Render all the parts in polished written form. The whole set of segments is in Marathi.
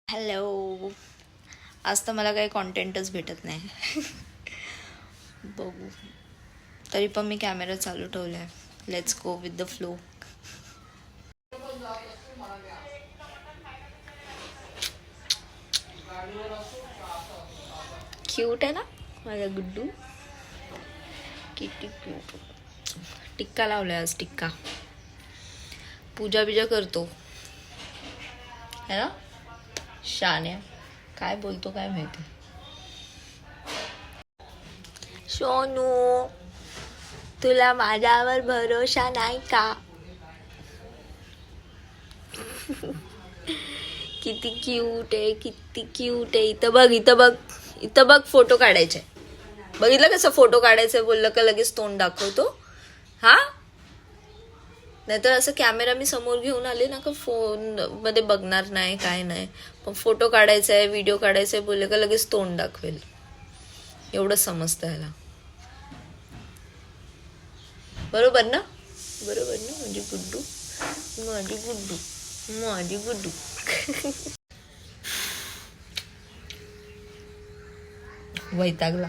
हॅलो. आज तर मला काही कॉन्टेंटच भेटत नाही. बघू. तरी पण मी कॅमेरा चालू ठेवला आहे. Let's go with the flow. Cute आहे ना माझा गुड्डू. किती क्यूट. टिक्का लावलाय आज. टिक्का पूजा बिजा करतो है ना. शान्या काय बोलतो काय माहिती. सोनू तुला माझ्यावर भरोसा नाही का. किती क्यूट आहे, किती क्यूट आहे. इथं बघ, इथं बघ, इथं बघ. फोटो काढायचे. बघितलं कसं फोटो काढायचं बोललं का लगेच तोंड दाखवतो. हा नाहीतर असं कॅमेरा मी समोर घेऊन आले ना का फोन मध्ये बघणार नाही काय नाही. पण फोटो काढायचा आहे, व्हिडिओ काढायचा आहे बोलले का लगेच तोंड दाखवेल. एवढं समजतं ह्याला. बरोबर ना. बरोबर ना माझी गुड्डू. माझी गुड्डू. माझी गुड्डू. वैतागला.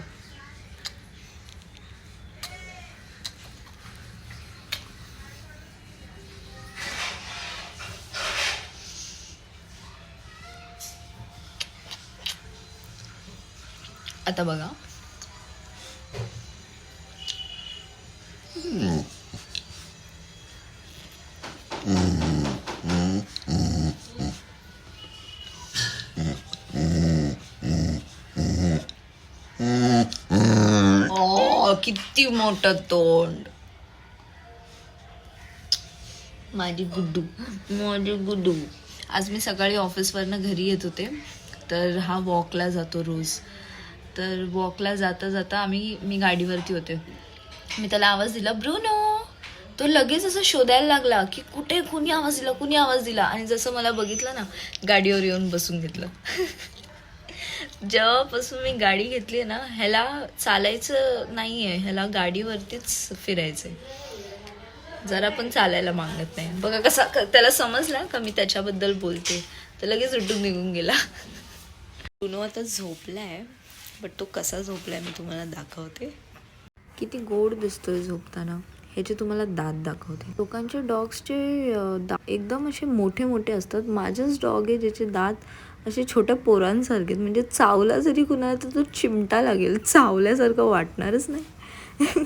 आता बघा. किती मोठं तोंड. माझी गुड्डू. माझी गुड्डू. आज मी सकाळी ऑफिसवरनं घरी येत होते तर हा वॉकला जातो रोज. तर वॉकला जाता जाता मी गाडीवरती होते. मी त्याला आवाज दिला ब्रूनो. तो लगेच असं शोधायला लागला की कुठे कुणी आवाज दिला, कुणी आवाज दिला. आणि जसं मला बघितलं ना गाडीवर येऊन बसून घेतलं. जेव्हापासून मी गाडी घेतली ना ह्याला चालायचं नाहीये, ह्याला गाडीवरतीच फिरायचंय. जरा पण चालायला मागत नाही. बघा कसा त्याला समजला का मी त्याच्याबद्दल बोलते तर लगेच उठून निघून गेला. ब्रूनो आता झोपलाय. बट तो कसा झोपलाय मी तुम्हाला दाखवते. किती गोड दिसतोय झोपताना. ह्याचे तुम्हाला दात दाखवते. लोकांच्या डॉग्सचे एकदम असे मोठे मोठे असतात. माझेच डॉग आहे ज्याचे दात असे छोट्या पोरांसारखे. म्हणजे चावला जरी कुणाला तर तो चिमटा लागेल. चावल्यासारखं वाटणारच नाही.